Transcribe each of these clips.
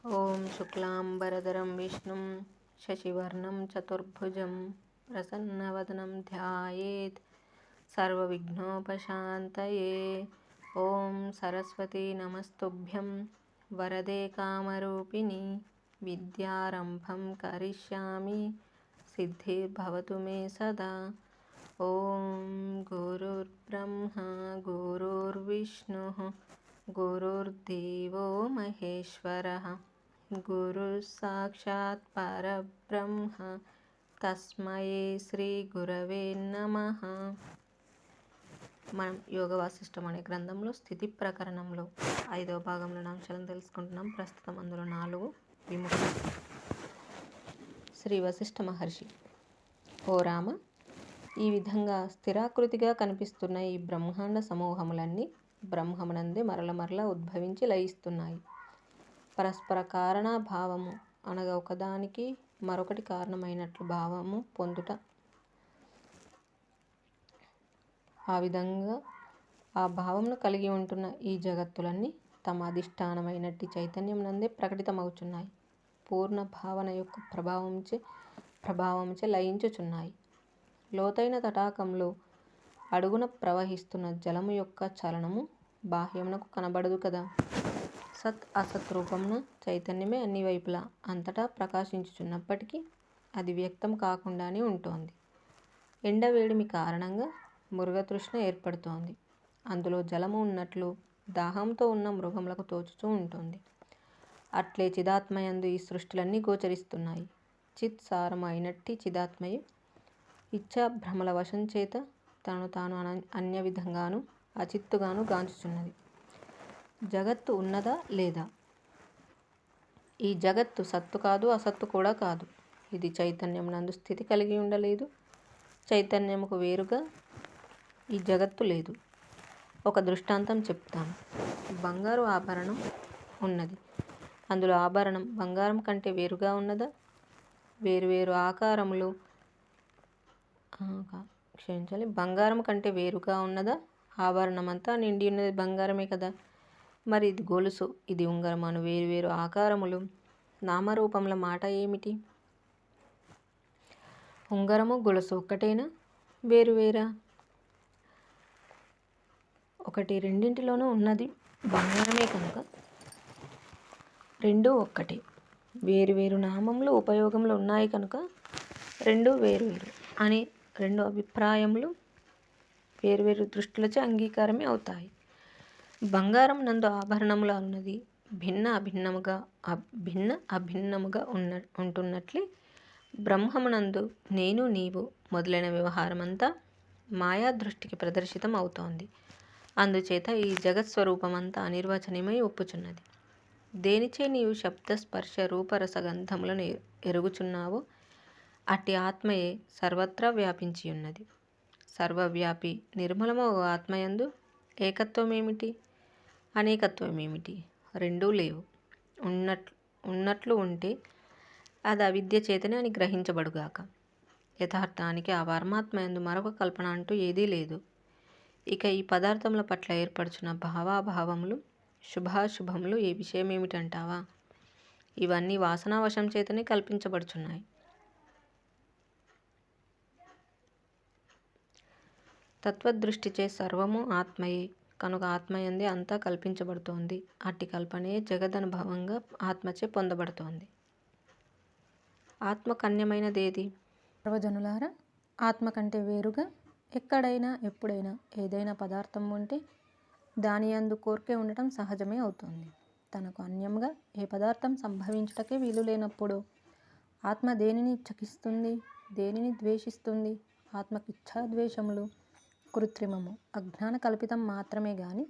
ఓం శుక్లాంబరధరం విష్ణుం శశివర్ణం చతుర్భుజం ప్రసన్నవదనం ధ్యాయేత్ సర్వవిఘ్నోపశాంతయే. ఓం సరస్వతీ నమస్తుభ్యం వరదే కామరూపిణి విద్యారంభం కరిష్యామి సిద్ధిర్భవతు మే సదా. ఓం గురుర్బ్రహ్మ గురుర్విష్ణుః గురుర్దేవో మహేశ్వరః గురుః సాక్షాత్ పరబ్రహ్మ తస్మై శ్రీ గురవే నమః. మనం యోగ వాసిష్టం అనే గ్రంథంలో స్థితి ప్రకరణంలో 5వ భాగంలో అంశాలను తెలుసుకుంటున్నాం. ప్రస్తుతం అందులో 4 విముక్తి. శ్రీ వశిష్ఠ మహర్షి: ఓ రామ, ఈ విధంగా స్థిరాకృతిగా కనిపిస్తున్న ఈ బ్రహ్మాండ సమూహములన్నీ బ్రహ్మమునందే మరల ఉద్భవించి లయిస్తున్నాయి. పరస్పర కారణాభావము అనగా ఒకదానికి మరొకటి కారణమైనట్లు భావము పొందుట. ఆ విధంగా ఆ భావమును కలిగి ఉంటున్న ఈ జగత్తులన్నీ తమ అధిష్టానమైనట్టి చైతన్యం నందే ప్రకటితమవుచున్నాయి. పూర్ణ భావన యొక్క ప్రభావముచే లయించుచున్నాయి. లోతైన తటాకంలో అడుగున ప్రవహిస్తున్న జలము యొక్క చలనము బాహ్యమునకు కనబడదు కదా. సత్ అసత్ రూపమున చైతన్యమే అన్ని వైపులా అంతటా ప్రకాశించుచున్నప్పటికీ అది వ్యక్తం కాకుండానే ఉంటోంది. ఎండవేడిమి కారణంగా మృగతృష్ణ ఏర్పడుతోంది. అందులో జలము ఉన్నట్లు దాహంతో ఉన్న మృగములకు తోచుతూ ఉంటుంది. అట్లే చిదాత్మయందు ఈ సృష్టిలన్నీ గోచరిస్తున్నాయి. చిత్ సారము అయినట్టి చిదాత్మయే ఇచ్ఛా భ్రమల వశం చేత తనను తాను అన్య విధంగాను అచిత్తుగాను గాంచుచున్నది. జగత్తు ఉన్నదా లేదా? ఈ జగత్తు సత్తు కాదు, అసత్తు కూడా కాదు. ఇది చైతన్యం నందు స్థితి కలిగి ఉండలేదు. చైతన్యముకు వేరుగా ఈ జగత్తు లేదు. ఒక దృష్టాంతం చెప్తాను. బంగారు ఆభరణం ఉన్నది. అందులో ఆభరణం బంగారం కంటే వేరుగా ఉన్నదా? వేరువేరు ఆకారములు బంగారం కంటే వేరుగా ఉన్నదా? ఆభరణం అంతా నిండి ఉన్నది బంగారమే కదా. మరి ఇది గొలుసు, ఇది ఉంగరం అను వేరువేరు ఆకారములు నామరూపముల మాట ఏమిటి? ఉంగరము గొలుసు ఒక్కటేనా, వేరువేరా? ఒకటి రెండింటిలోనూ ఉన్నది బంగారమే కనుక రెండూ ఒక్కటే. వేరువేరు నామములు ఉపయోగములు ఉన్నాయి కనుక రెండూ వేరువేరు అని రెండు అభిప్రాయములు వేరువేరు దృష్టిలచే అంగీకారమే అవుతాయి. బంగారం నందు ఆభరణముల అన్నది భిన్న అభిన్నముగా ఉంటున్నట్లే బ్రహ్మమునందు నేను నీవు మొదలైన వ్యవహారమంతా మాయా దృష్టికి ప్రదర్శితం అవుతోంది. అందుచేత ఈ జగత్స్వరూపమంతా అనిర్వచనీయమై ఒప్పుచున్నది. దేనిచే నీవు శబ్ద స్పర్శ రూపరసగంధములను ఎరుగుచున్నావో అట్టి ఆత్మయే సర్వత్రా వ్యాపించి ఉన్నది. సర్వవ్యాపి నిర్మలమగు ఆత్మయందు ఏకత్వమేమిటి, అనేకత్వమేమిటి? రెండూ లేవు. ఉన్నట్లు ఉంటే అది అవిద్య చేతనే అని గ్రహించబడుగాక. యథార్థానికి ఆ పరమాత్మయందు మరొక కల్పన అంటూ ఏదీ లేదు. ఇక ఈ పదార్థముల పట్ల ఏర్పడుచున్న భావాభావములు శుభాశుభములు ఏ విషయమేమిటంటావా? ఇవన్నీ వాసనావశం చేతనే కల్పించబడుచున్నాయి. తత్వదృష్టిచే సర్వము ఆత్మయే కనుక ఆత్మయందే అంతా కల్పించబడుతోంది. అట్టి కల్పనే జగదనుభవంగా ఆత్మచే పొందబడుతోంది. ఆత్మ కన్యమైనదేది? సర్వజనులారా, ఆత్మ కంటే వేరుగా ఎక్కడైనా ఎప్పుడైనా ఏదైనా పదార్థం ఉంటే దానియందు కోర్కె ఉండటం సహజమే అవుతుంది. తనకు అన్యంగా ఏ పదార్థం సంభవించుటకే వీలు లేనప్పుడు ఆత్మ దేనిని ఇచ్చకిస్తుంది, దేనిని ద్వేషిస్తుంది? ఆత్మకిచ్ఛాద్వేషములు కృత్రిమము, అజ్ఞాన కల్పితం మాత్రమే గాని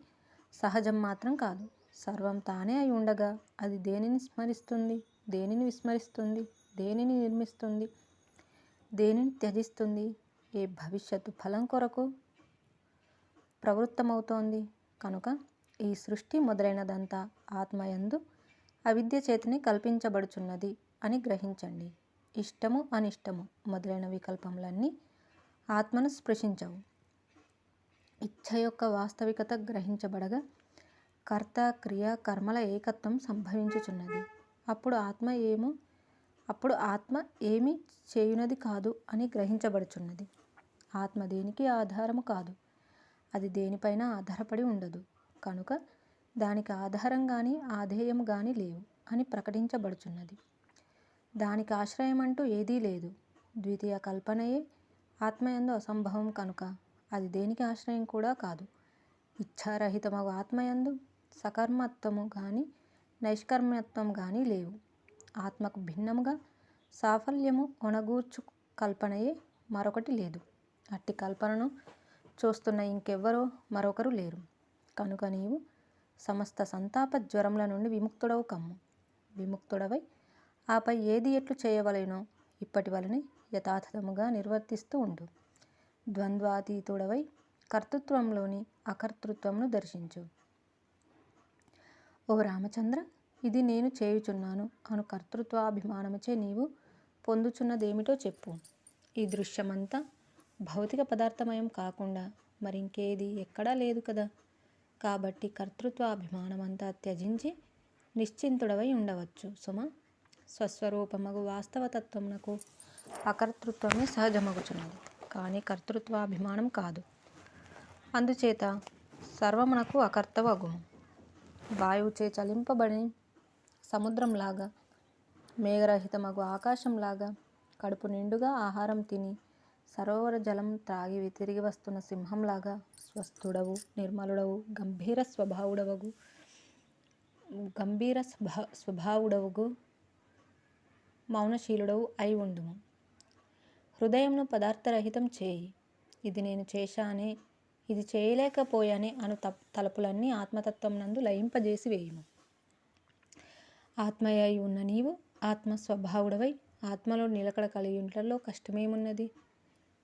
సహజం మాత్రం కాదు. సర్వం తానే అయి ఉండగా అది దేనిని స్మరిస్తుంది, దేనిని విస్మరిస్తుంది, దేనిని నిర్మిస్తుంది, దేనిని త్యజిస్తుంది, ఏ భవిష్యత్తు ఫలం కొరకు ప్రవృత్తమవుతోంది? కనుక ఈ సృష్టి మొదలైనదంతా ఆత్మయందు అవిద్య చేతనే కల్పించబడుచున్నది అని గ్రహించండి. ఇష్టము అనిష్టము మొదలైన వికల్పములన్నీ ఆత్మను స్పృశించవు. ఇచ్ఛ యొక్క వాస్తవికత గ్రహించబడగా కర్త క్రియ కర్మల ఏకత్వం సంభవించుచున్నది. అప్పుడు ఆత్మ ఏమీ చేయునది కాదు అని గ్రహించబడుచున్నది. ఆత్మ దేనికి ఆధారము కాదు, అది దేనిపైన ఆధారపడి ఉండదు కనుక దానికి ఆధారం కానీ ఆధేయం కానీ లేవు అని ప్రకటించబడుచున్నది. దానికి ఆశ్రయం అంటూ ఏదీ లేదు. ద్వితీయ కల్పనయే ఆత్మయందు అసంభవం కనుక అది దేనికి ఆశ్రయం కూడా కాదు. ఇచ్ఛారహితమగు ఆత్మయందు సకర్మత్వము కానీ నైష్కర్మ్యత్వం కానీ లేవు. ఆత్మకు భిన్నముగా సాఫల్యము ఒనగూర్చు కల్పనయే మరొకటి లేదు. అట్టి కల్పనను చూస్తున్న ఇంకెవ్వరో మరొకరు లేరు కనుక నీవు సమస్త సంతాప జ్వరముల నుండి విముక్తుడవు కమ్ము. విముక్తుడవై ఆపై ఏది ఎట్లు చేయవలెనో ఇప్పటి వలనే యథాతథముగా నిర్వర్తిస్తూ ఉండు. ద్వంద్వాతీతుడవై కర్తృత్వంలోని అకర్తృత్వమును దర్శించు. ఓ రామచంద్ర, ఇది నేను చేయుచున్నాను అను కర్తృత్వాభిమానముచే నీవు పొందుచున్నదేమిటో చెప్పు. ఈ దృశ్యమంతా భౌతిక పదార్థమయం కాకుండా మరింకేది ఎక్కడా లేదు కదా. కాబట్టి కర్తృత్వాభిమానమంతా త్యజించి నిశ్చింతుడవై ఉండవచ్చు సుమా. స్వస్వరూపమగు వాస్తవతత్వమునకు అకర్తృత్వమే సహజమగుచున్నది కానీ కర్తృత్వాభిమానం కాదు. అందుచేత సర్వమునకు అకర్తవగుము. వాయువుచే చలింపబడి సముద్రంలాగా, మేఘరహితమగు ఆకాశంలాగా, కడుపు నిండుగా ఆహారం తిని సరోవర జలం త్రాగి తిరిగి వస్తున్న సింహంలాగా స్వస్థుడవు, నిర్మలుడవు, గంభీర స్వభావుడవుగు, మౌనశీలుడవు అయి ఉండుము. హృదయంను పదార్థరహితం చేయి. ఇది నేను చేశానే, ఇది చేయలేకపోయానే అను తలపులన్నీ ఆత్మతత్వం నందు లయింపజేసి వేయుము. ఆత్మయై ఉన్న నీవు ఆత్మస్వభావుడవై ఆత్మలో నిలకడ కలిగింట్లలో కష్టమేమున్నది?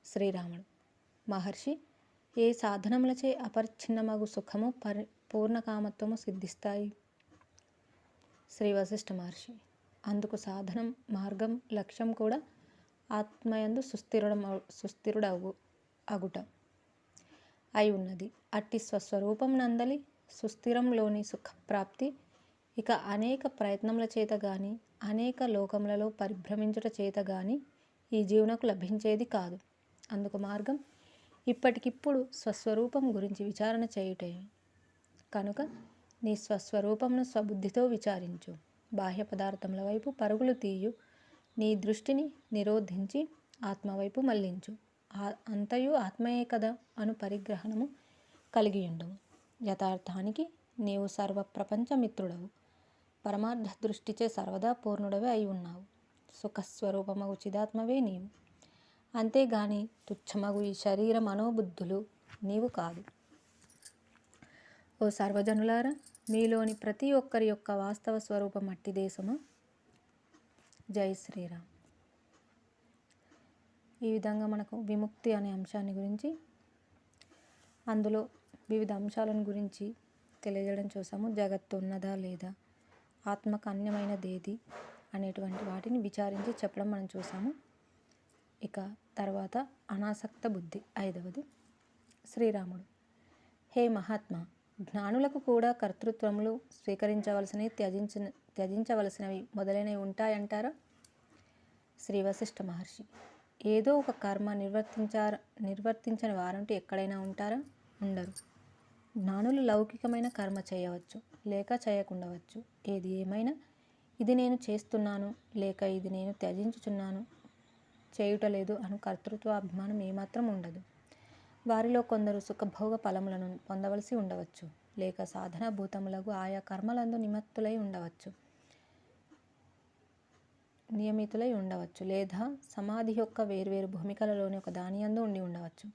శ్రీరాముడు: మహర్షి, ఏ సాధనములచే అపరిచ్ఛిన్నమగు సుఖము పూర్ణకామత్వము సిద్ధిస్తాయి? శ్రీ వశిష్ఠ మహర్షి: అందుకు సాధనం, మార్గం, లక్ష్యం కూడా ఆత్మయందు సుస్థిరుడవు అగుట అయి ఉన్నది. అట్టి స్వస్వరూపం నందలి సుస్థిరంలోని సుఖప్రాప్తి ఇక అనేక ప్రయత్నముల చేత గాని అనేక లోకములలో పరిభ్రమించుట చేత గాని ఈ జీవునకు లభించేది కాదు. అందుకు మార్గం ఇప్పటికిప్పుడు స్వస్వరూపం గురించి విచారణ చేయుటే కనుక నీ స్వస్వరూపమును స్వబుద్ధితో విచారించు. బాహ్య పదార్థముల వైపు పరుగులు తీయు నీ దృష్టిని నిరోధించి ఆత్మవైపు మళ్లించు. అంతయు ఆత్మయే కదా అను పరిగ్రహణము కలిగియుండుము. యథార్థానికి నీవు సర్వ ప్రపంచ మిత్రుడవు. పరమార్థ దృష్టిచే సర్వదా పూర్ణుడవే అయి ఉన్నావు. సుఖస్వరూపమగు చిదాత్మవే నీవు. అంతేగాని తుచ్చమగు ఈ శరీర మనోబుద్ధులు నీవు కాదు. ఓ సర్వజనులారా, మీలోని ప్రతి ఒక్కరి యొక్క వాస్తవ స్వరూపం అట్టి దేశము. జై శ్రీరామ్. ఈ విధంగా మనకు విముక్తి అనే అంశాన్ని గురించి, అందులో వివిధ అంశాలను గురించి తెలియజేయడం చూసాము. జగత్తు ఉన్నదా లేదా, ఆత్మకు అన్యమైనదేది అనేటువంటి వాటిని విచారించి చెప్పడం మనం చూసాము. ఇక తర్వాత అనాసక్త బుద్ధి 5వది. శ్రీరాముడు: హే మహాత్మా, జ్ఞానులకు కూడా కర్తృత్వములు స్వీకరించవలసినవి, త్యజించవలసినవి మొదలైనవి ఉంటాయంటారా? శ్రీ వశిష్ఠ మహర్షి: ఏదో ఒక కర్మ నిర్వర్తించని వారంటూ ఎక్కడైనా ఉంటారా? ఉండరు. జ్ఞానులు లౌకికమైన కర్మ చేయవచ్చు, లేక చేయకుండవచ్చు. ఏది ఏమైనా ఇది నేను చేస్తున్నాను, లేక ఇది నేను త్యజించుచున్నాను, చేయుటలేదు అను కర్తృత్వాభిమానం ఏమాత్రం ఉండదు. వారిలో కొందరు సుఖభోగ ఫలములను పొందవలసి ఉండవచ్చు, లేక సాధనాభూతములకు ఆయా కర్మలందు నియమితులై ఉండవచ్చు, లేదా సమాధి యొక్క వేర్వేరు భూమికలలోని ఒక దానియందు ఉండి ఉండవచ్చు.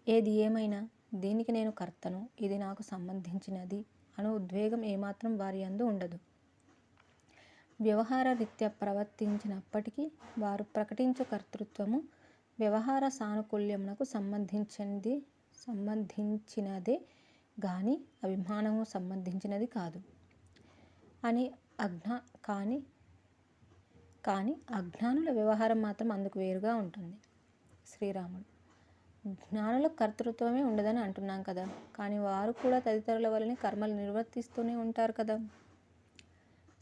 ఏది ఏమైనా దీనికి నేను కర్తను, ఇది నాకు సంబంధించినది అను ఉద్వేగం ఏమాత్రం వారి యందు ఉండదు. వ్యవహార రీత్యా ప్రవర్తించినప్పటికీ వారు ప్రకటించు కర్తృత్వము వ్యవహార సానుకూల్యమునకు సంబంధించినదే గాని అభిమానము సంబంధించినది కాదు అని కానీ అజ్ఞానుల వ్యవహారం మాత్రం అందుకు వేరుగా ఉంటుంది. శ్రీరాముడు: జ్ఞానులకు కర్తృత్వమే ఉండదని అంటున్నాం కదా, కానీ వారు కూడా తదితరుల వలనే కర్మలు నిర్వర్తిస్తూనే ఉంటారు కదా.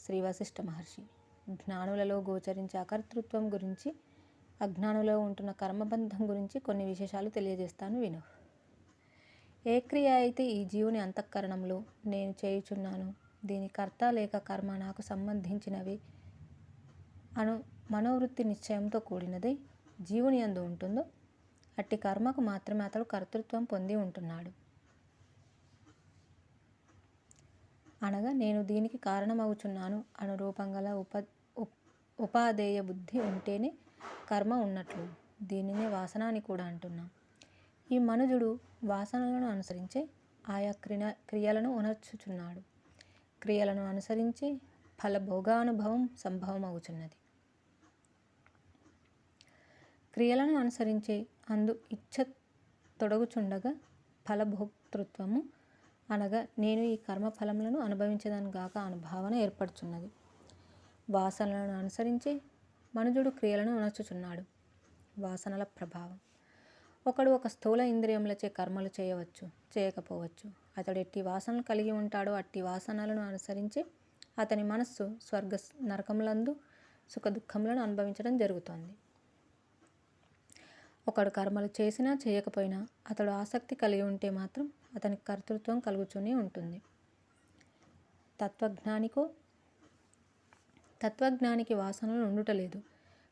శ్రీ వశిష్ఠ మహర్షి: జ్ఞానులలో గోచరించే అకర్తృత్వం గురించి, అజ్ఞానులలో ఉంటున్న కర్మబంధం గురించి కొన్ని విశేషాలు తెలియజేస్తాను విను. ఏ క్రియ అయితే ఈ జీవుని అంతఃకరణంలో నేను చేయుచున్నాను, దీని కర్త లేక కర్మ నాకు సంబంధించినవి అను మనోవృత్తి నిశ్చయంతో కూడినదై జీవుని యందు ఉంటుందో అట్టి కర్మకు మాత్రమే అతడు కర్తృత్వం పొంది ఉంటున్నాడు. అనగా నేను దీనికి కారణమవుచున్నాను అను రూపం గల ఉపాదేయ బుద్ధి ఉంటేనే కర్మ ఉన్నట్లు. దీనినే వాసన అని కూడా అంటున్నాం. ఈ మనుజుడు వాసనలను అనుసరించే ఆయా క్రియలను ఉనర్చుచున్నాడు. క్రియలను అనుసరించి ఫలభోగానుభవం సంభవం అవుచున్నది. క్రియలను అనుసరించే అందు ఇచ్ఛ తొడగుచుండగా ఫలభోక్తృత్వము అనగా నేను ఈ కర్మ ఫలములను అనుభవించదను గాక అను భావన ఏర్పడుచున్నది. వాసనలను అనుసరించే మనుజుడు క్రియలను ఉనర్చుచున్నాడు. వాసనల ప్రభావం. ఒకడు ఒక స్థూల ఇంద్రియములచే కర్మలు చేయవచ్చు, చేయకపోవచ్చు. అతడు ఎట్టి వాసనలు కలిగి ఉంటాడో అట్టి వాసనలను అనుసరించి అతని మనస్సు స్వర్గ నరకములందు సుఖ దుఃఖములను అనుభవించడం జరుగుతోంది. ఒకడు కర్మలు చేసినా చేయకపోయినా అతడు ఆసక్తి కలిగి ఉంటే మాత్రం అతనికి కర్తృత్వం కలుగుతూనే ఉంటుంది. తత్వజ్ఞానికి వాసనలు ఉండుటలేదు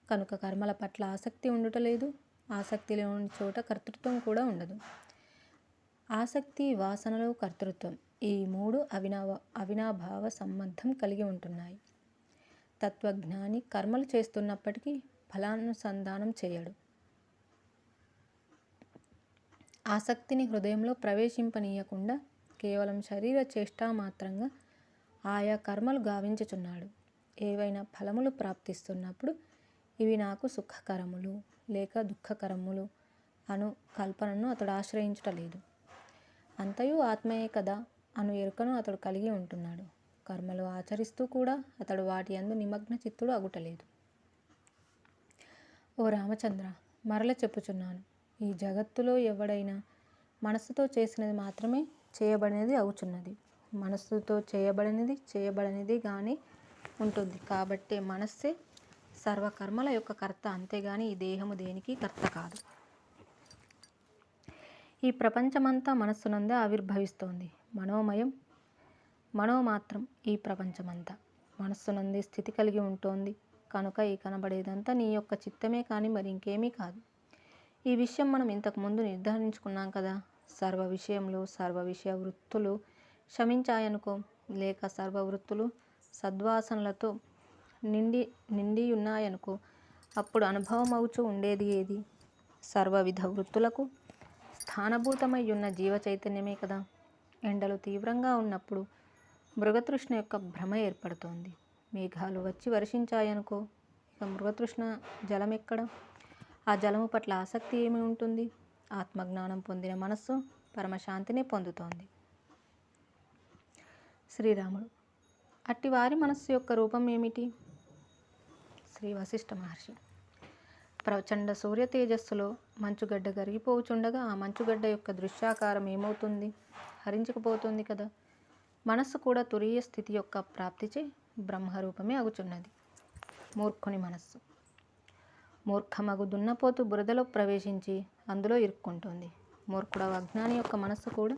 కనుక కర్మల పట్ల ఆసక్తి ఉండుటలేదు. ఆసక్తి లేని చోట కర్తృత్వం కూడా ఉండదు. ఆసక్తి, వాసనలు, కర్తృత్వం ఈ మూడు అవినాభావ సంబంధం కలిగి ఉంటున్నాయి. తత్వజ్ఞాని కర్మలు చేస్తున్నప్పటికీ ఫలానుసంధానం చేయడు. ఆసక్తిని హృదయంలో ప్రవేశింపనీయకుండా కేవలం శరీర చేష్టామాత్రంగా ఆయా కర్మలు గావించుచున్నాడు. ఏవైనా ఫలములు ప్రాప్తిస్తున్నప్పుడు ఇవి నాకు సుఖకరములు లేక దుఃఖకరములు అను కల్పనను అతడు ఆశ్రయించుటలేదు. అంతయు ఆత్మయే కదా అను ఎరుకను అతడు కలిగి ఉంటున్నాడు. కర్మలు ఆచరిస్తూ కూడా అతడు వాటి యందు నిమగ్న చిత్తుడు అగుటలేదు. ఓ రామచంద్ర, మరల చెప్పుచున్నాను, ఈ జగత్తులో ఎవడైనా మనస్సుతో చేసినది మాత్రమే చేయబడినది అవుచున్నది. మనస్సుతో చేయబడినది గాని ఉంటుంది. కాబట్టి మనస్సే సర్వకర్మల యొక్క కర్త, అంతేగాని ఈ దేహము దేనికి కర్త కాదు. ఈ ప్రపంచమంతా మనస్సునందే ఆవిర్భవిస్తోంది. మనోమాత్రం ఈ ప్రపంచమంతా మనస్సునందే స్థితి కలిగి ఉంటోంది. కనుక ఈ కనబడేదంతా నీ యొక్క చిత్తమే కానీ మరి ఇంకేమీ కాదు. ఈ విషయం మనం ఇంతకుముందు నిర్ధారించుకున్నాం కదా. సర్వ విషయంలో సర్వ విషయ వృత్తులు శమించాయనుకో, లేక సర్వవృత్తులు సద్వాసనలతో నిండియున్నాయనుకో, అప్పుడు అనుభవం అవుచూ ఉండేది ఏది? సర్వవిధ వృత్తులకు స్థానభూతమై ఉన్న జీవ చైతన్యమే కదా. ఎండలు తీవ్రంగా ఉన్నప్పుడు మృగతృష్ణ యొక్క భ్రమ ఏర్పడుతోంది. మేఘాలు వచ్చి వర్షించాయనుకో, ఇక మృగతృష్ణ జలం ఎక్కడ? ఆ జలము పట్ల ఆసక్తి ఏమి ఉంటుంది? ఆత్మజ్ఞానం పొందిన మనస్సు పరమశాంతిని పొందుతోంది. శ్రీరాముడు: అట్టి వారి మనస్సు యొక్క రూపం ఏమిటి? శ్రీ వశిష్ఠ మహర్షి: ప్రచండ సూర్య తేజస్సులో మంచుగడ్డ కరిగిపోవుచుండగా ఆ మంచుగడ్డ యొక్క దృశ్యాకారం ఏమవుతుంది? హరించుకుపోతుంది కదా. మనస్సు కూడా తురీయ స్థితి యొక్క ప్రాప్తిచే బ్రహ్మరూపమే అగుచున్నది. మూర్ఖుని మనస్సు: మూర్ఖమగు దున్నపోతు బురదలో ప్రవేశించి అందులో ఇరుక్కుంటుంది. మూర్ఖుడవ అజ్ఞాని యొక్క మనస్సు కూడా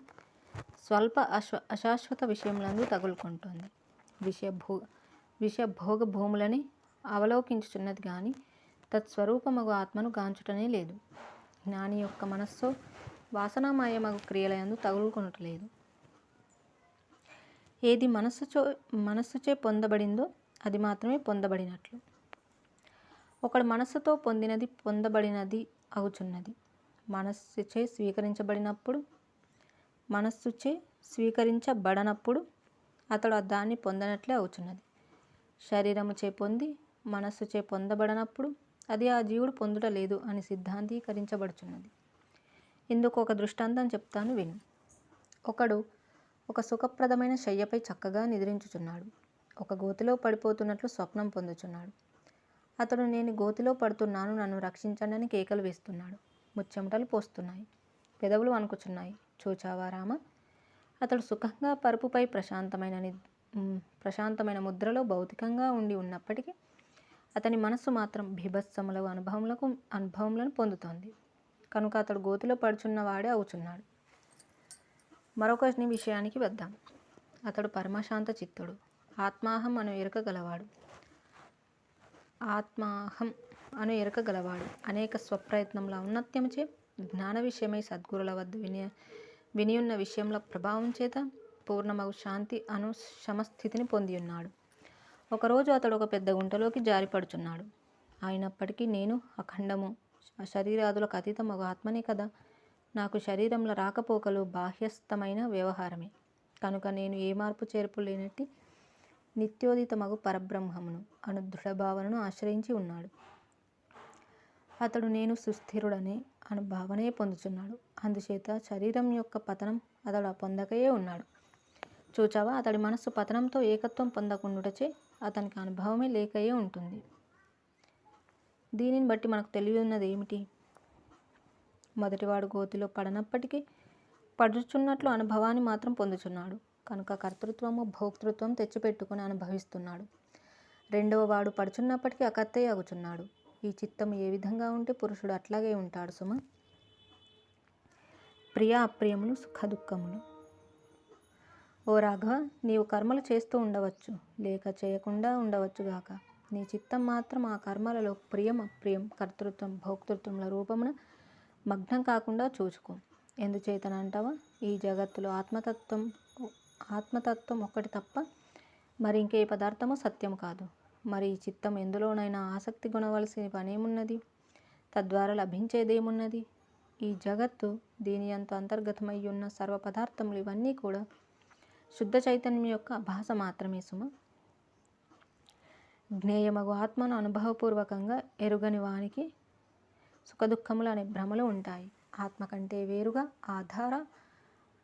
స్వల్ప అశాశ్వత విషయములందు తగులుకుంటుంది. విషభోగ భూములని అవలోకించుచున్నది కానీ తత్స్వరూపమగు ఆత్మను గాంచుటనే లేదు. జ్ఞాని యొక్క మనస్సు వాసనామయమగు క్రియలయందు తగులుకొనుటలేదు. ఏది మనస్సుచే పొందబడిందో అది మాత్రమే పొందబడినట్లు. ఒకడు మనస్సుతో పొందినది పొందబడినది అగుచున్నది. మనస్సుచే స్వీకరించబడనప్పుడు అతడు దాన్ని పొందనట్లే అవుచున్నది. శరీరముచే పొంది మనస్సుచే పొందబడనప్పుడు అది ఆ జీవుడు పొందుట లేదు అని సిద్ధాంతీకరించబడుచున్నది. ఇందుకు ఒక దృష్టాంతం చెప్తాను విను. ఒకడు ఒక సుఖప్రదమైన శయ్యపై చక్కగా నిద్రించుచున్నాడు. ఒక గోతిలో పడిపోతున్నట్లు స్వప్నం పొందుచున్నాడు. అతడు నేను గోతిలో పడుతున్నాను, నన్ను రక్షించండి అని కేకలు వేస్తున్నాడు. ముచ్చెమటలు పోస్తున్నాయి, పెదవులు వణుకుచున్నాయి. చూచావా రామ, అతడు సుఖంగా పరుపుపై ప్రశాంతమైన ముద్రలో భౌతికంగా ఉండి ఉన్నప్పటికీ అతని మనస్సు మాత్రం బీభత్సముల అనుభవములను పొందుతోంది. కనుక అతడు గోతిలో పడుచున్న వాడే అవుచున్నాడు. మరొక విషయానికి వద్దాం. అతడు పరమశాంత చిత్తుడు, ఆత్మాహం అను ఎరుక గలవాడు. అనేక స్వప్రయత్నముల ఔన్నత్యముచే జ్ఞాన విషయమై సద్గురుల వద్ద వినియున్న విషయముల ప్రభావం చేత పూర్ణమగు శాంతి అను శమస్థితిని పొందియున్నాడు. ఒకరోజు అతడు ఒక పెద్ద గుంటలోకి జారిపడుచున్నాడు. అయినప్పటికీ నేను అఖండము, శరీరాదులకు అతీతమగు ఆత్మనే కదా. నాకు శరీరంలో రాకపోకలు బాహ్యస్థమైన వ్యవహారమే. కనుక నేను ఏ మార్పు చేర్పు లేనట్టి నిత్యోదితమగు పరబ్రహ్మమును అను దృఢభావనను ఆశ్రయించి ఉన్నాడు. అతడు నేను సుస్థిరుడనే అను భావనే పొందుచున్నాడు. అందుచేత శరీరం యొక్క పతనం అతడు పొందకయే ఉన్నాడు. చూచావా, అతడి మనస్సు పతనంతో ఏకత్వం పొందకుండుటచే అతనికి అనుభవమే లేకయే ఉంటుంది. దీనిని బట్టి మనకు తెలియన్నది ఏమిటి? మొదటివాడు గోతిలో పడనప్పటికీ పడుచున్నట్లు అనుభవాన్ని మాత్రం పొందుచున్నాడు. కనుక కర్తృత్వము భోక్తృత్వం తెచ్చిపెట్టుకుని అనుభవిస్తున్నాడు. రెండవ వాడు పడుచున్నప్పటికీ అకర్తయ్య అగుచున్నాడు. ఈ చిత్తము ఏ విధంగా ఉంటే పురుషుడు అట్లాగే ఉంటాడు సుమ. ప్రియ అప్రియములు, సుఖ దుఃఖములు. ఓ రాఘవ, నీవు కర్మలు చేస్తూ ఉండవచ్చు, లేక చేయకుండా ఉండవచ్చుగాక. నీ చిత్తం మాత్రం ఆ కర్మలలో ప్రియం అప్రియం, కర్తృత్వం భోక్తృత్వముల రూపమున మగ్నం కాకుండా చూచుకో. ఎందుచేతనంటావా? ఈ జగత్తులో ఆత్మతత్వం ఒక్కటి తప్ప మరి ఇంకే పదార్థము సత్యము కాదు. మరి ఈ చిత్తం ఎందులోనైనా ఆసక్తి కొనవలసిన పనేమున్నది? తద్వారా లభించేదేమున్నది? ఈ జగత్తు, దీని అంత అంతర్గతమయ్యున్న సర్వ పదార్థములు ఇవన్నీ కూడా శుద్ధ చైతన్యం యొక్క భాష మాత్రమే సుమ. జ్ఞేయమగు ఆత్మను అనుభవపూర్వకంగా ఎరుగని వానికి సుఖదుఖములు అనే భ్రమలు ఉంటాయి. ఆత్మ కంటే వేరుగా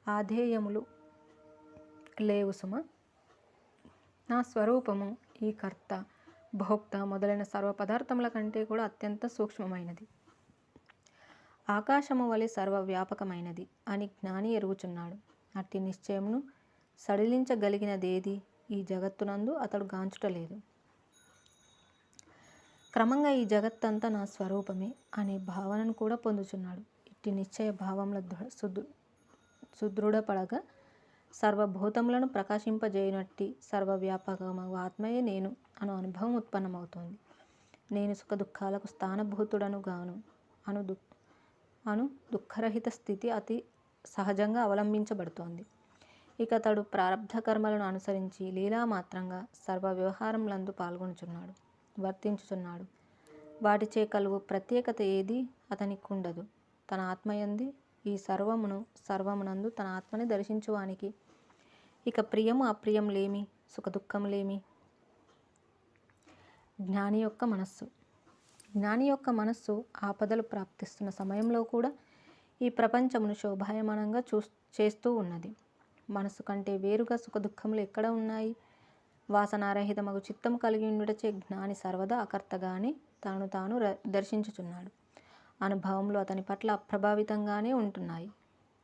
ఆధేయములు లేవు సుమ. నా స్వరూపము ఈ కర్త, భోక్త మొదలైన సర్వ పదార్థముల కంటే కూడా అత్యంత సూక్ష్మమైనది, ఆకాశము వలె సర్వవ్యాపకమైనది అని జ్ఞాని ఎరుగుచున్నాడు. అట్టి నిశ్చయమును సడిలించగలిగినదేది ఈ జగత్తునందు అతడు గాంచుటలేదు. క్రమంగా ఈ జగత్తంతా నా స్వరూపమే అనే భావనను కూడా పొందుచున్నాడు. ఇట్టి నిశ్చయ భావముల సుదృఢపడగా సర్వభూతములను ప్రకాశింపజేయునట్టి సర్వవ్యాపకమగు ఆత్మయే నేను అను అనుభవం ఉత్పన్నమవుతోంది. నేను సుఖ దుఃఖాలకు స్థానభూతుడను గాను అను దుఃఖరహిత స్థితి అతి సహజంగా అవలంబించబడుతోంది. ఇక అతడు ప్రారబ్ధ కర్మలను అనుసరించి లీలామాత్రంగా సర్వ వ్యవహారములందు పాల్గొనుచున్నాడు, వర్తించుచున్నాడు. వాటిచే కలుగు ప్రత్యేకత ఏది అతనికి ఉండదు. తన ఆత్మయందు ఈ సర్వమునందు తన ఆత్మని దర్శించువానికి ఇక ప్రియము అప్రియం లేమి, సుఖదుఖములేమి? జ్ఞాని యొక్క మనస్సు ఆపదలు ప్రాప్తిస్తున్న సమయంలో కూడా ఈ ప్రపంచమును శోభాయమానంగా చేస్తూ ఉన్నది. మనస్సు కంటే వేరుగా సుఖదుఖములు ఎక్కడ ఉన్నాయి? వాసనారహితమగు చిత్తము కలిగి ఉండుటచే జ్ఞాని సర్వదా అకర్తగానే తాను తాను దర్శించుచున్నాడు. అనుభవములు అతని పట్ల అప్రభావితంగానే ఉంటున్నాయి.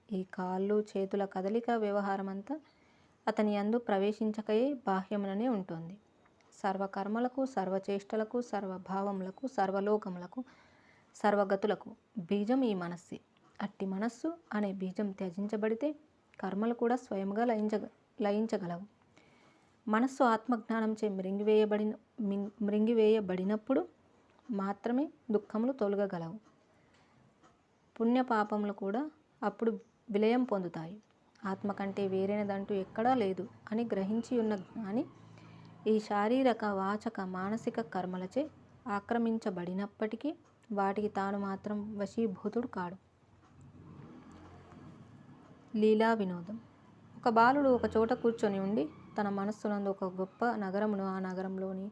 ఈ కాళ్ళు చేతుల కదలిక వ్యవహారమంతా అతని యందు ప్రవేశించకయే బాహ్యముననే ఉంటుంది. సర్వకర్మలకు, సర్వచేష్టలకు, సర్వభావములకు, సర్వలోకములకు, సర్వగతులకు బీజం ఈ మనస్సే. అట్టి మనస్సు అనే బీజం త్యజించబడితే కర్మలు కూడా స్వయముగా లయించగలవు. మనస్సు ఆత్మజ్ఞానంచే మృంగివేయబడినప్పుడు మాత్రమే దుఃఖములు తొలగగలవు. పుణ్యపాపములు కూడా అప్పుడు విలయం పొందుతాయి. ఆత్మ కంటే వేరైనదంటూ ఎక్కడా లేదు అని గ్రహించి ఉన్న జ్ఞాని ఈ శారీరక, వాచక, మానసిక కర్మలచే ఆక్రమించబడినప్పటికీ వాటికి తాను మాత్రం వశీభూతుడు కాడు. లీలా వినోదం. ఒక బాలుడు ఒక చోట కూర్చొని ఉండి తన మనస్సునందు ఒక గొప్ప నగరమును, ఆ నగరంలోని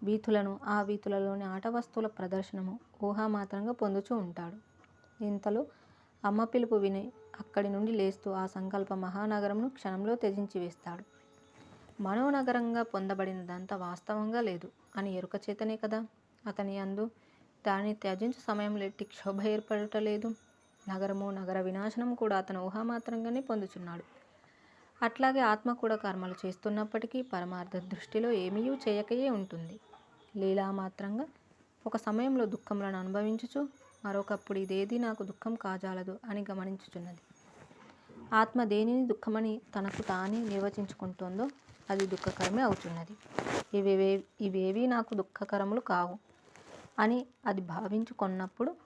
వీధులను, ఆ వీధులలోని ఆట వస్తువుల ప్రదర్శనము ఊహామాత్రంగా పొందుచూ ఉంటాడు. ఇంతలో అమ్మ పిలుపు విని అక్కడి నుండి లేస్తూ ఆ సంకల్ప మహానగరమును క్షణంలో త్యజించి వేస్తాడు. మనోనగరంగా పొందబడినదంతా వాస్తవంగా లేదు అని ఎరుక చేతనే కదా అతని యందు దానిని త్యజించు సమయంలో ఎట్టి క్షోభ ఏర్పడటలేదు. నగరము, నగర వినాశనం కూడా అతను ఊహామాత్రంగానే పొందుచున్నాడు. అట్లాగే ఆత్మ కూడా కర్మలు చేస్తున్నప్పటికీ పరమార్థ దృష్టిలో ఏమీయూ చేయకయే ఉంటుంది. లీలామాత్రంగా ఒక సమయంలో దుఃఖములను అనుభవించుచు మరొకప్పుడు ఇదేది నాకు దుఃఖం కాజాలదు అని గమనించుచున్నది. ఆత్మ దేనిని దుఃఖమని తనకు తానే నిర్వచించుకుంటుందో అది దుఃఖకరమే అవుతున్నది. ఇవేవి నాకు దుఃఖకరములు కావు అని అది భావించుకున్నప్పుడు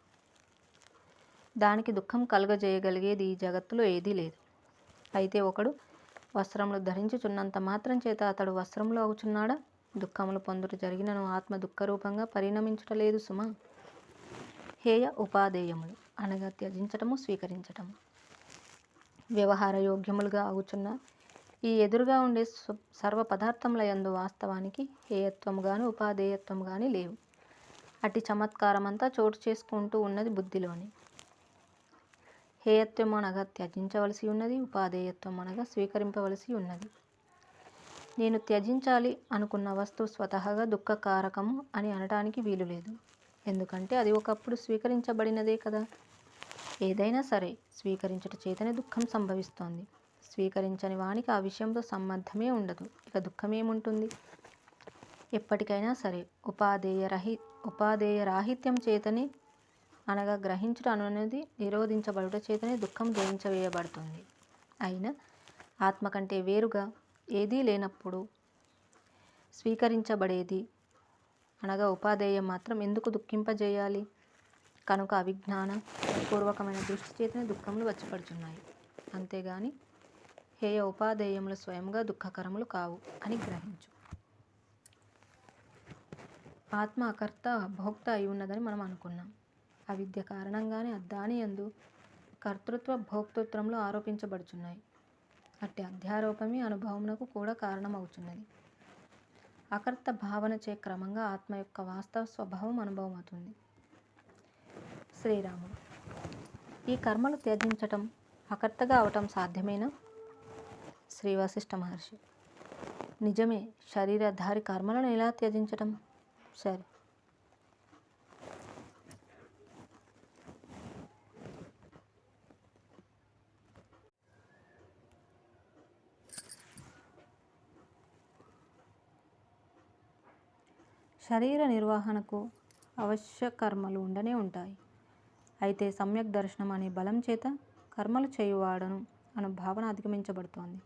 దానికి దుఃఖం కలుగజేయగలిగేది ఈ జగత్తులో ఏదీ లేదు. అయితే ఒకడు వస్త్రములు ధరించుచున్నంత మాత్రం చేత అతడు వస్త్రములు అవుచున్నాడా? దుఃఖములు పొందుట జరిగినను ఆత్మ దుఃఖరూపంగా పరిణమించుటలేదు సుమా. హేయ ఉపాదేయములు అనగా త్యజించటము, స్వీకరించటము. వ్యవహార యోగ్యములుగా అగుచున్న ఈ ఎదురుగా ఉండే సర్వ పదార్థముల యందు వాస్తవానికి హేయత్వము గాని ఉపాదేయత్వము గాని లేవు. అట్టి చమత్కారమంతా చోటు చేసుకుంటూ ఉన్నది బుద్ధిలోని. హేయత్వం అనగా త్యజించవలసి ఉన్నది, ఉపాదేయత్వం అనగా స్వీకరింపవలసి ఉన్నది. నేను త్యజించాలి అనుకున్న వస్తువు స్వతహాగా దుఃఖకారకము అని అనటానికి వీలు లేదు. ఎందుకంటే అది ఒకప్పుడు స్వీకరించబడినదే కదా. ఏదైనా సరే స్వీకరించుట చేతనే దుఃఖం సంభవిస్తోంది. స్వీకరించని వానికి ఆ విషయంతో సంబంధమే ఉండదు. ఇక దుఃఖమేముంటుంది? ఎప్పటికైనా సరే ఉపాదేయ రాహిత్యం చేతనే అనగా గ్రహించుట అనున్నది నిరోధించబడుట చేతనే దుఃఖం జయించవేయబడుతుంది. అయినా ఆత్మ కంటే వేరుగా ఏదీ లేనప్పుడు స్వీకరించబడేది అనగా ఉపాదేయం మాత్రం ఎందుకు దుఃఖింపజేయాలి? కనుక అవిజ్ఞాన పూర్వకమైన దృష్టి చేతనే దుఃఖములు వచ్చిపడుచున్నాయి. అంతేగాని హేయ ఉపాదేయములు స్వయంగా దుఃఖకరములు కావు అని గ్రహించు. ఆత్మ అకర్త భోక్త అయి ఉన్నదని మనం అనుకున్నాం. అవిద్య కారణంగానే దాని యందు కర్తృత్వ భోక్తృత్వములు ఆరోపించబడుచున్నాయి. అట్టి అధ్యారోపమే అనుభవమునకు కూడా కారణమవుతున్నది. అకర్త భావన చే క్రమంగా ఆత్మ యొక్క వాస్తవ స్వభావం అనుభవమవుతుంది. శ్రీరాముడు: ఈ కర్మలు త్యజించటం, అకర్తగా అవటం సాధ్యమేనా? శ్రీ వశిష్ఠ మహర్షి: నిజమే. శరీరధారి కర్మలను ఎలా త్యజించటం? సరే. శరీర నిర్వహణకు అవశ్య కర్మలు ఉండనే ఉంటాయి. అయితే సమ్యక్ దర్శనం అనే బలం చేత కర్మలు చేయువాడను అను భావన అధిగమించబడుతోంది.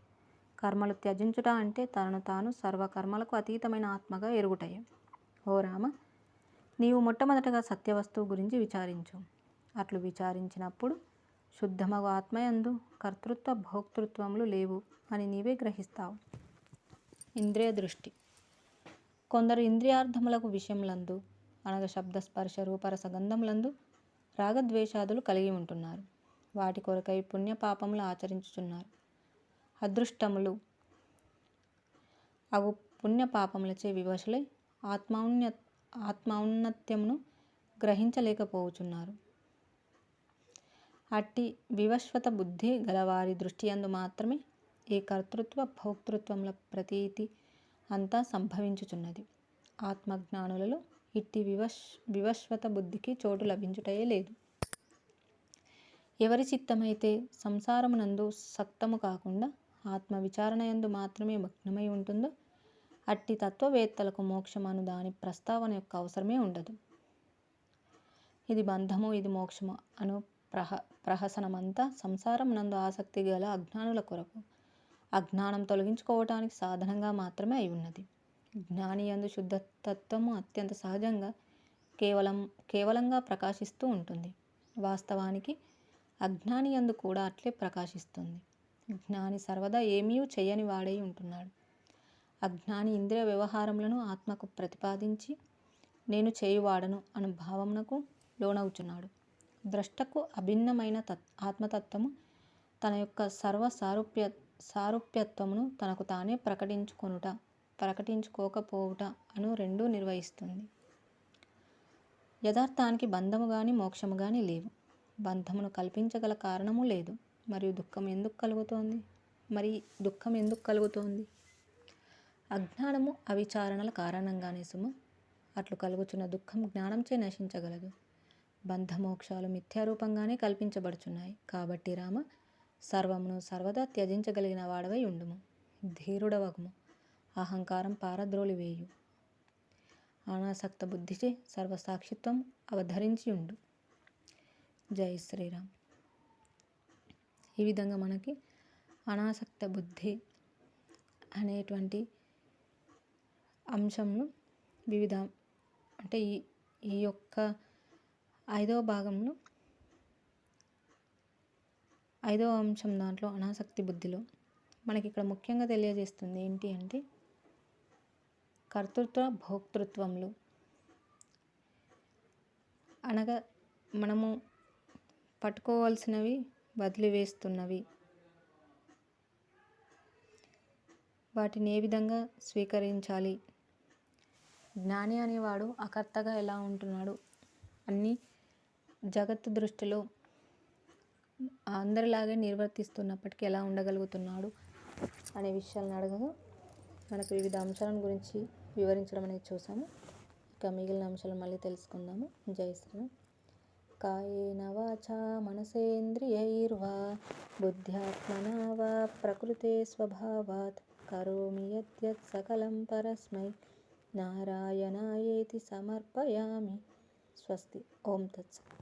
కర్మలు త్యజించుట అంటే తనను తాను సర్వకర్మలకు అతీతమైన ఆత్మగా ఎరుగుటయే. ఓ రామ, నీవు మొట్టమొదటగా సత్యవస్తువు గురించి విచారించు. అట్లు విచారించినప్పుడు శుద్ధమగు ఆత్మయందు కర్తృత్వ భోక్తృత్వములు లేవు అని నీవే గ్రహిస్తావు. ఇంద్రియ దృష్టి. కొందరు ఇంద్రియార్థములకు విషయములందు అనగా శబ్ద స్పర్శ రూపరస గంధములందు రాగద్వేషాదులు కలిగి ఉంటున్నారు. వాటి కొరకై పుణ్యపాపములు ఆచరించుచున్నారు. అదృష్టములు అగు పుణ్యపాపములచే వివశులై ఆత్మౌన్నత్యమును గ్రహించలేకపోవచున్నారు. అట్టి వివశ్వత బుద్ధి గలవారి దృష్టియందు మాత్రమే ఈ కర్తృత్వ భోక్తృత్వముల ప్రతీతి అంతా సంభవించుచున్నది. ఆత్మజ్ఞానులలో ఇట్టి వివశ్వత బుద్ధికి చోటు లభించుటయే లేదు. ఎవరి చిత్తమైతే సంసారమునందు సక్తము కాకుండా ఆత్మ విచారణయందు మాత్రమే మగ్నమై ఉంటుందో అట్టి తత్వవేత్తలకు మోక్షమను దాని ప్రస్తావన యొక్క అవసరమే ఉండదు. ఇది బంధము, ఇది మోక్షము అను ప్రహసనమంతా సంసారమునందు ఆసక్తి గల అజ్ఞానుల కొరకు, అజ్ఞానం తొలగించుకోవటానికి సాధనంగా మాత్రమే అయి ఉన్నది. జ్ఞాని యందు శుద్ధతత్వము అత్యంత సహజంగా కేవలంగా ప్రకాశిస్తూ ఉంటుంది. వాస్తవానికి అజ్ఞాని యందు కూడా అట్లే ప్రకాశిస్తుంది. జ్ఞాని సర్వదా ఏమీ చెయ్యని వాడై ఉంటున్నాడు. అజ్ఞాని ఇంద్రియ వ్యవహారములను ఆత్మకు ప్రతిపాదించి నేను చేయువాడను అను భావమునకు లోనవుచున్నాడు. ద్రష్టకు అభిన్నమైన ఆత్మతత్వము తన యొక్క సర్వ సారూప్యత్వమును తనకు తానే ప్రకటించుకోకపోవుట అను రెండూ నిర్వహిస్తుంది. యథార్థానికి బంధము గాని మోక్షము గాని లేవు. బంధమును కల్పించగల కారణము లేదు. మరియు దుఃఖం ఎందుకు కలుగుతోంది? అజ్ఞానము అవిచారణల కారణంగానే సుమ. అట్లు కలుగుచున్న దుఃఖం జ్ఞానంచే నశించగలదు. బంధమోక్షాలు మిథ్యారూపంగానే కల్పించబడుచున్నాయి. కాబట్టి రామ, సర్వమును సర్వదా త్యజించగలిగిన వాడవై ఉండుము. ధీరుడవగుము. అహంకారం పారద్రోలివేయు. అనాసక్త బుద్ధిచే సర్వసాక్షిత్వం అవధరించి ఉండు. జై శ్రీరామ్. ఈ విధంగా మనకి అనాసక్త బుద్ధి అనేటువంటి అంశంను వివిధ అంటే ఈ యొక్క 5వ భాగంలో 5వ అంశం దాంట్లో అనాసక్తి బుద్ధిలో మనకి ఇక్కడ ముఖ్యంగా తెలియజేస్తుంది ఏంటి అంటే కర్తృత్వ భోక్తృత్వంలో అనగా మనము పట్టుకోవాల్సినవి వదిలివేస్తున్నవి, వాటిని ఏ విధంగా స్వీకరించాలి. జ్ఞాని అనేవాడు అకర్తగా ఎలా ఉంటున్నాడు, అన్నీ జగత్తు దృష్టిలో అందరిలాగే నిర్వర్తిస్తున్నప్పటికీ ఎలా ఉండగలుగుతున్నాడు అనే విషయాలను అడగగా మనకు వివిధ అంశాల గురించి వివరించడం అనేది చూసాము. ఇక మిగిలిన అంశాలు మళ్ళీ తెలుసుకుందాము. జై శ్రీరామ్. కాయేన వాచా మనసేంద్రియైర్వా బుద్ధ్యాత్మనా వా ప్రకృతే స్వభావాత్ కరోమి యద్యత్ సకలం పరస్మై నారాయణాయేతి సమర్పయామి. స్వస్తి. ఓం తత్సత్.